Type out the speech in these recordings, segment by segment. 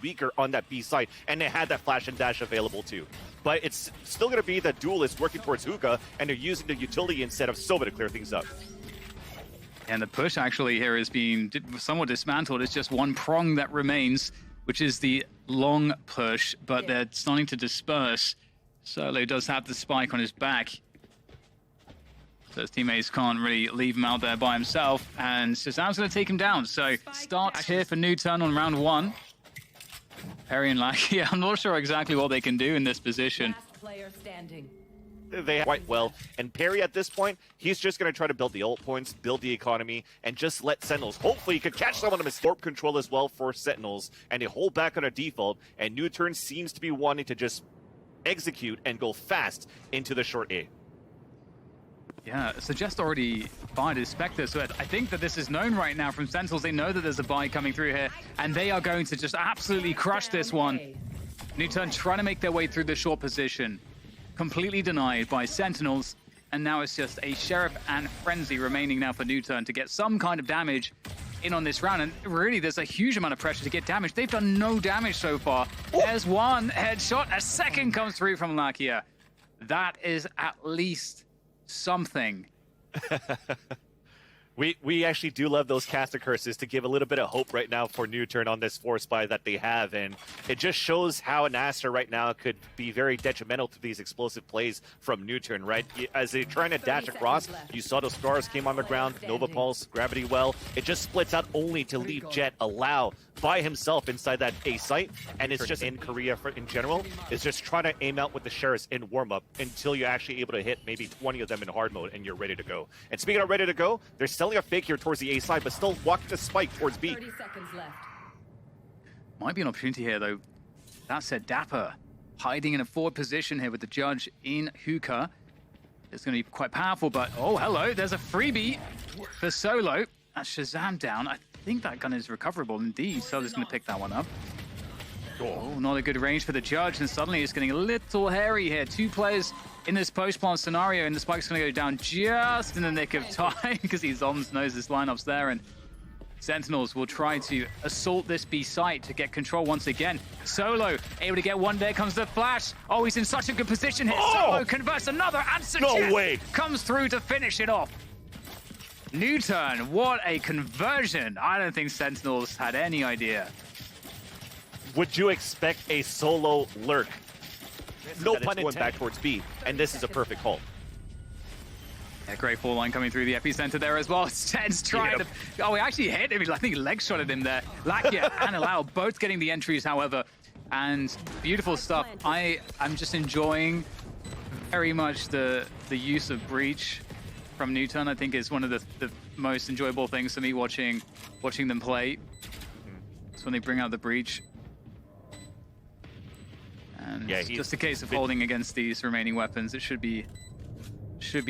weaker on that B side, and they had that flash and dash available too. But it's still going to be the duelist working towards hookah, and they're using the utility instead of Sova to clear things up. And the push actually here is being somewhat dismantled. It's just one prong that remains, which is the long push, but they're starting to disperse. Solo does have the spike on his back, so his teammates can't really leave him out there by himself, and ShahZaM's going to take him down. So start here for NUTURN on round 1. Peri and Lakia, I'm not sure exactly what they can do in this position. They quite well, and Peri at this point, he's just going to try to build the ult points, build the economy, and just let Sentinels. Hopefully, he could catch someone of his warp control as well for Sentinels, and they hold back on a default, and NUTURN seems to be wanting to just execute and go fast into the short A. Yeah, Suggest already fired his Spectre, so I think that this is known right now from Sentinels. They know that there's a buy coming through here, and they are going to just absolutely crush this one. NUTURN trying to make their way through the short position. Completely denied by Sentinels, and now it's just a Sheriff and Frenzy remaining now for NUTURN to get some kind of damage in on this round. And really, there's a huge amount of pressure to get damage. They've done no damage so far. There's one headshot, a second comes through from Lakia. That is at least something. We actually do love those caster curses to give a little bit of hope right now for NUTURN on this force buy that they have, and it just shows how an Astra right now could be very detrimental to these explosive plays from NUTURN, right? As they're trying to dash across, you saw those stars came on the ground, Nova Pulse, Gravity Well, it just splits out only to leave Jet allow by himself inside that A site, and it's just in Korea in general, is just trying to aim out with the Sheriffs in warm-up until you're actually able to hit maybe 20 of them in hard mode and you're ready to go. And speaking of ready to go, they're selling a fake here towards the A side, but still walking the spike towards B. 30 seconds left. Might be an opportunity here, though. That said, dapr hiding in a forward position here with the judge in hookah. It's going to be quite powerful, but oh, hello, there's a freebie for Solo. That's ShahZaM down. I think that gun is recoverable indeed. Solo's going to pick that one up. Oh, not a good range for the judge, and suddenly it's getting a little hairy here. 2 players in this post-plant scenario, and the spike's going to go down just in the nick of time because he Zombs knows this lineup's there, and Sentinels will try to assault this B site to get control once again. Solo able to get one. There comes the flash. Oh, he's in such a good position here. Solo converts another, and Suggest comes through to finish it off. NUTURN, what a conversion. I don't think Sentinels had any idea. Would you expect a solo lurk? No pun intended. Going back towards B, and this is a perfect call. Yeah, great fall line coming through the epicenter there as well. TenZ trying to... Oh, he actually hit him. I think he leg shotted him there. Lakia and Allow both getting the entries, however. And beautiful stuff. I'm just enjoying very much the use of Breach from NUTURN. I think is one of the most enjoyable things for me watching them play. It's when they bring out the Breach. And yeah, it's just a case of holding against these remaining weapons. It should be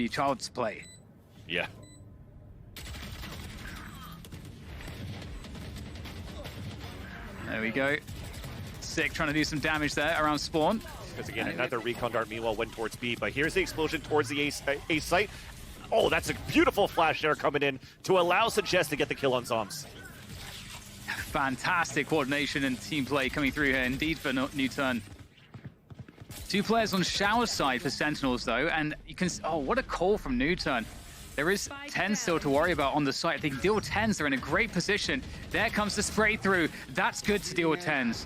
child's play. Yeah. There we go. Sick, trying to do some damage there around spawn. Because again, another recon dart meanwhile went towards B, but here's the explosion towards the A site. Oh, that's a beautiful flash there coming in to allow Suggest to get the kill on Zombs. Fantastic coordination and team play coming through here indeed for NUTURN. 2 players on Shower's side for Sentinels though, and you can... Oh, what a call from NUTURN. There is TenZ still to worry about on the site. If they can deal with TenZ, they're in a great position. There comes the spray through. That's good to deal with TenZ.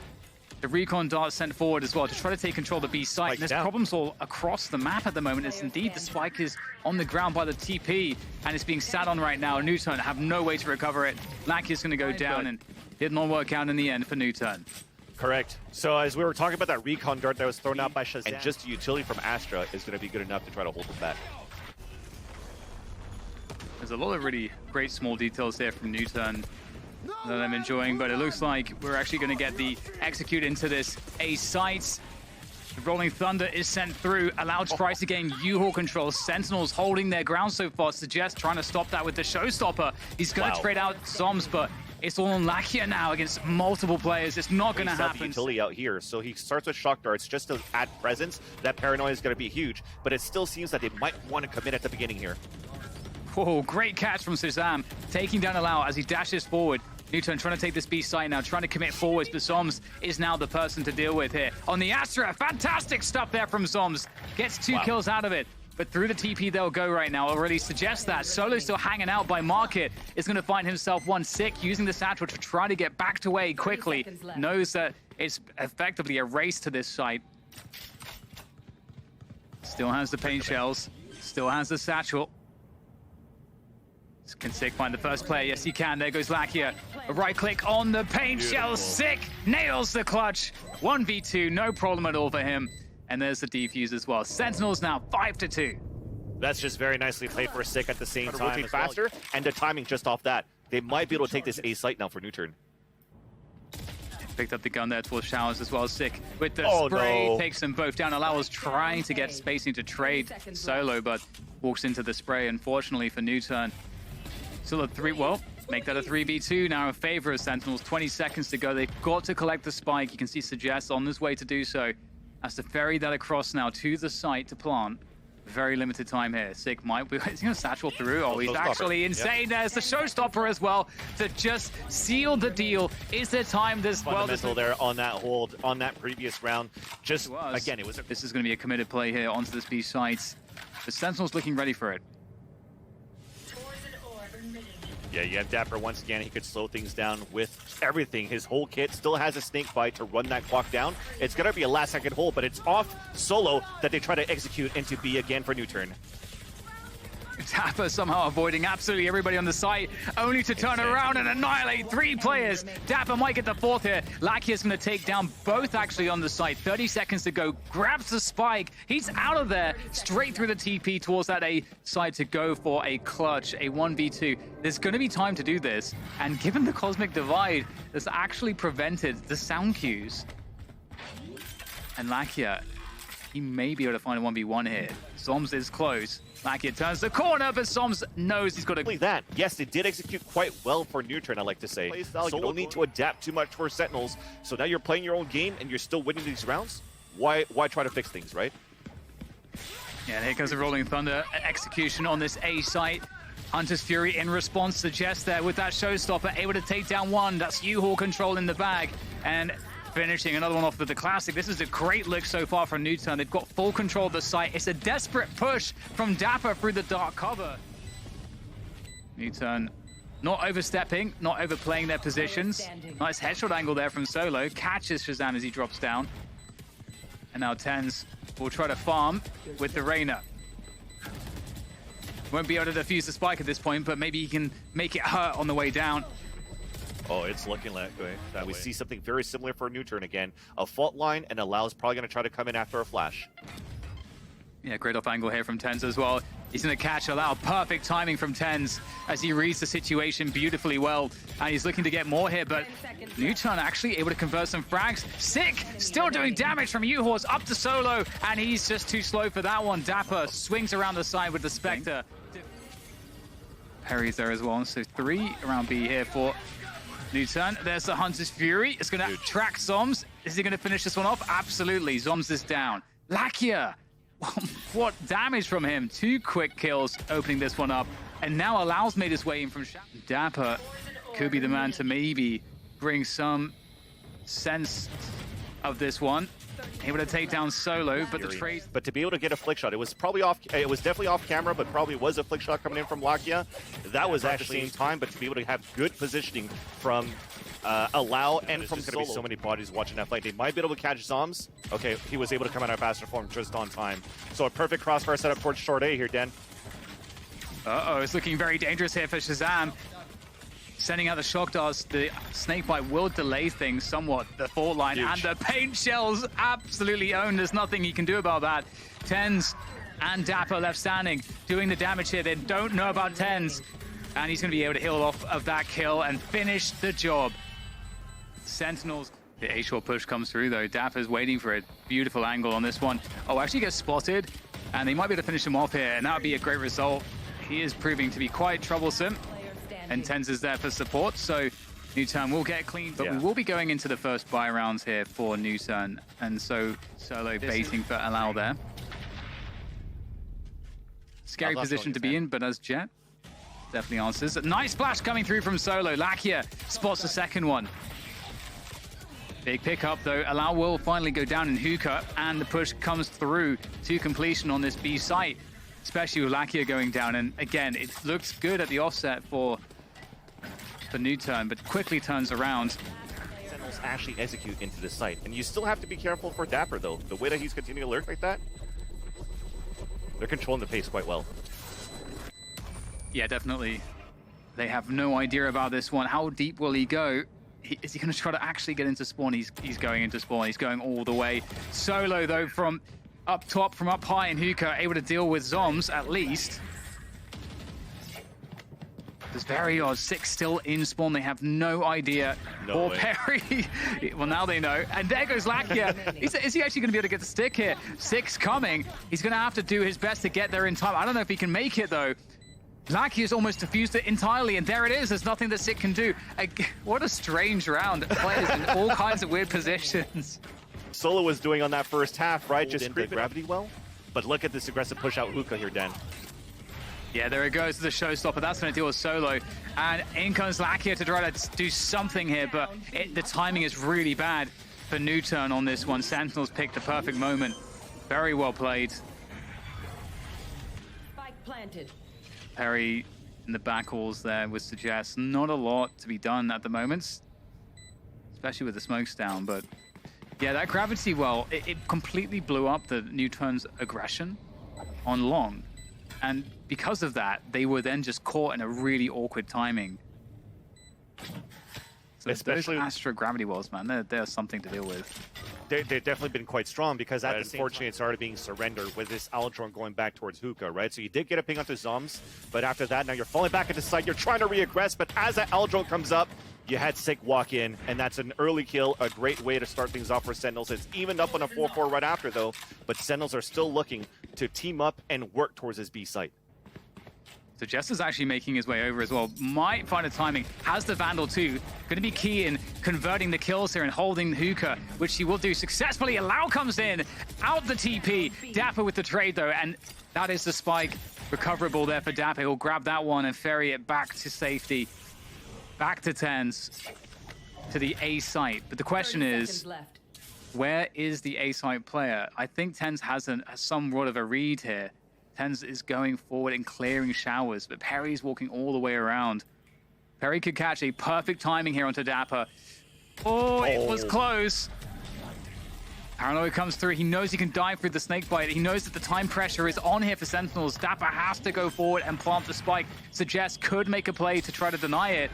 The recon dart sent forward as well to try to take control of the B site. And there's problems all across the map at the moment. It's indeed the spike is on the ground by the TP, and it's being sat on right now. NUTURN have no way to recover it. Lakia's going to go down, and did not work out in the end for NUTURN. Correct. So as we were talking about that recon dart that was thrown out by ShahZaM, and just the utility from Astra is going to be good enough to try to hold them back. There's a lot of really great small details there from NUTURN that I'm enjoying, but it looks like we're actually going to get the execute into this A site. The Rolling Thunder is sent through, allowed Price to gain U-Haul control. Sentinels holding their ground so far. Suggest trying to stop that with the Showstopper. He's going to trade out Zombs, but it's all on Lakia now against multiple players. It's not going to happen. The utility out here, so he starts with shock darts just to add presence. That paranoia is going to be huge, but it still seems that they might want to commit at the beginning here. Oh, great catch from ShahZaM, taking down Allow as he dashes forward. NUTURN trying to take this B site now, trying to commit forwards, but Zombs is now the person to deal with here. On the Astra, fantastic stuff there from Zombs. Gets 2 kills out of it. But through the TP they'll go right now. Already suggests that. Solo still hanging out by market. Is going to find himself one sick, using the satchel to try to get backed away quickly. Knows that it's effectively a race to this site. Still has the paint shells. Still has the satchel. Can Sick find the first player? Yes, he can. There goes Lakia. A right click on the paint shell. Sick nails the clutch. 1v2, no problem at all for him. And there's the defuse as well. Sentinels now 5-2. That's just very nicely played for Sick at the same time. Rotate faster, and the timing just off that. They might be able to take this A site now for NUTURN. Picked up the gun there towards Showers as well. Sick with the spray. Takes them both down. Allows trying to get spacing to trade Solo, but walks into the spray, unfortunately for NUTURN. Still a 3, well, make that a 3v2 now in favor of Sentinels. 20 seconds to go. They've got to collect the spike. You can see Suggest on his way to do so. Has to ferry that across now to the site to plant. Very limited time here. Sick might be, he's going to satchel through. Oh, he's actually insane. There's the showstopper as well to just seal the deal. Is there time? There's fundamental there on that hold, on that previous round. Just, again, it was... This is going to be a committed play here onto this B site. The Sentinel's looking ready for it. Yeah, you have dapr once again. He could slow things down with everything. His whole kit still has a snake bite to run that clock down. It's going to be a last-second hold, but it's off Solo that they try to execute into B again for NUTURN. dapr somehow avoiding absolutely everybody on the site, only to turn around and annihilate 3 players. dapr might get the 4th here. Lakia's going to take down both actually on the site. 30 seconds to go. Grabs the spike. He's out of there. Straight through the TP towards that A side to go for a clutch, a 1v2. There's going to be time to do this. And given the Cosmic Divide, that's actually prevented the sound cues. And Lakia, he may be able to find a 1v1 here. Zombs is close. Lakia turns the corner, but Zombs knows he's got to... That. Yes, they did execute quite well for NUTURN, I like to say. So you don't need to adapt too much for Sentinels. So now you're playing your own game and you're still winning these rounds. Why try to fix things, right? Yeah, and here comes the Rolling Thunder execution on this A site. Hunter's Fury in response suggests there with that showstopper, able to take down one. That's U-Haul control in the bag. And finishing another one off with the classic. This is a great look so far from NUTURN. They've got full control of the site. It's a desperate push from dapr through the dark cover. NUTURN not overstepping, not overplaying their positions. Nice headshot angle there from Solo. Catches ShahZaM as he drops down. And now TenZ will try to farm with the Reyna. Won't be able to defuse the spike at this point, but maybe he can make it hurt on the way down. Oh, it's looking like that. We see something very similar for NUTURN again. A fault line, and Alau's probably going to try to come in after a flash. Yeah, great off angle here from TenZ as well. He's going to catch Alau. Perfect timing from TenZ as he reads the situation beautifully well. And he's looking to get more here, but NUTURN actually able to convert some frags. Sick! Still doing damage from U-Haul up to Solo, and he's just too slow for that one. dapr swings around the side with the Spectre. Peri's there as well, so 3 around B here for NUTURN. There's the Hunter's Fury. It's going to track Zombs. Is he going to finish this one off? Absolutely. Zombs is down. Lakia. What damage from him. 2 quick kills opening this one up. And now Alau's made his way in from dapr. Could be the man to maybe bring some sense of this one. Able to take down Solo, but the trade... But to be able to get a flick shot, it was probably off... It was definitely off camera, but probably was a flick shot coming in from Lakia. That was at the same time, but to be able to have good positioning from Alau and from Solo. There's going to be so many bodies watching that fight. They might be able to catch Zombs. Okay, he was able to come out of faster form just on time. So a perfect crossfire setup towards short A here, Den. Uh-oh, it's looking very dangerous here for ShahZaM. Sending out the shock darts, the snakebite will delay things somewhat. The fault line and the paint shells absolutely owned. There's nothing he can do about that. TenZ and dapr left standing, doing the damage here. They don't know about TenZ. And he's going to be able to heal off of that kill and finish the job. Sentinels. The A-short push comes through though. dapr's waiting for it. Beautiful angle on this one. Oh, actually gets spotted. And they might be able to finish him off here. And that would be a great result. He is proving to be quite troublesome. And TenZ is there for support, so NUTURN will get clean. But we will be going into the first buy rounds here for NUTURN. And so Solo baiting for Alau there. Scary position to be in, but as Jet definitely answers. Nice splash coming through from Solo. Lakia spots the second one. Big pickup though. Allow will finally go down in hookah, and the push comes through to completion on this B site, especially with Lakia going down. And again, it looks good at the offset for NUTURN, but quickly turns around. Sentinels actually execute into the site, and you still have to be careful for dapr though. The way that he's continuing to lurk like that, they're controlling the pace quite well. Yeah, definitely. They have no idea about this one. How deep will he go? Is he going to try to actually get into spawn? He's going into spawn. He's going all the way. Solo, though, from up top, from up high in hookah, able to deal with Zombs, at least. There's very odd. 6 still in spawn. They have no idea. No or way. Peri. Well, now they know. And there goes Lakia. Is he actually going to be able to get the stick here? 6 coming. He's going to have to do his best to get there in time. I don't know if he can make it, though. Lakia's almost diffused it entirely, and there it is. There's nothing that Sick can do. What a strange round. Players in all kinds of weird positions. Solo was doing on that first half, right? Just creep gravity well. But look at this aggressive push out hookah here, Dan. Yeah, there it goes, the showstopper. That's going to deal with Solo. And in comes Lakia to try to do something here, but the timing is really bad for NUTURN on this one. Sentinels picked the perfect moment. Very well played. Spike planted. Peri in the back halls there would suggest not a lot to be done at the moment, especially with the smokes down. But yeah, that gravity well, it completely blew up the NUTURN's aggression on long. And because of that, they were then just caught in a really awkward timing. So Especially those Astra gravity wells, man, they're something to deal with. They've definitely been quite strong because unfortunately it's already being surrendered with this Aldron going back towards hookah, right? So you did get a ping onto Zombs, but after that, now you're falling back into sight. You're trying to reaggress, but as that Aldron comes up, you had Sick walk in, and that's an early kill, a great way to start things off for Sentinels. It's evened up on a 4-4 right after, though, but Sentinels are still looking to team up and work towards this B site. So Jess is actually making his way over as well. Might find a timing. Has the Vandal too. Going to be key in converting the kills here and holding hookah, which he will do successfully. Allow comes in. Out the TP. dapr with the trade though. And that is the spike. Recoverable there for dapr. He'll grab that one and ferry it back to safety. Back to TenZ. To the A site. But the question is, where is the A site player? I think TenZ has somewhat of a read here. TenZ is going forward and clearing showers, but Peri's walking all the way around. Peri could catch a perfect timing here onto dapr. Oh, it was close. Paranoia comes through. He knows he can dive through the snake bite. He knows that the time pressure is on here for Sentinels. dapr has to go forward and plant the spike. Suggest could make a play to try to deny it.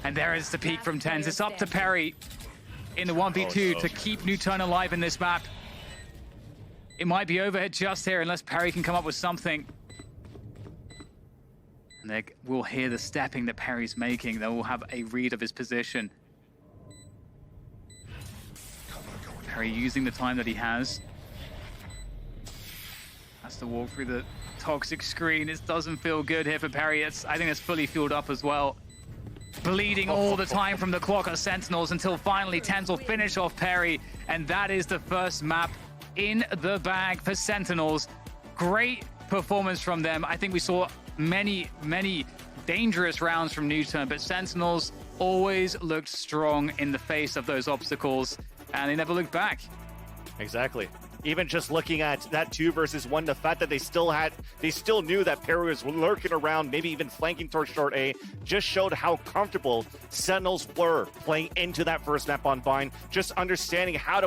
And there is the peak from TenZ. It's up to Peri in the 1v2 to keep NUTURN alive in this map. It might be over just here unless Peri can come up with something. And we'll hear the stepping that Peri's making. They will have a read of his position. Peri using the time that he has to walk through the toxic screen. It doesn't feel good here for Peri. I think it's fully fueled up as well. Bleeding all the time from the clock at Sentinels until finally TenZ will finish off Peri. And that is the first map in the bag for Sentinels. Great performance from them. I think we saw many dangerous rounds from NUTURN, but Sentinels always looked strong in the face of those obstacles, and they never looked back. Exactly. Even just looking at that 2 versus 1, the fact that they still knew that Peri was lurking around, maybe even flanking towards short A, just showed how comfortable Sentinels were playing into that first map on Vine, just understanding how to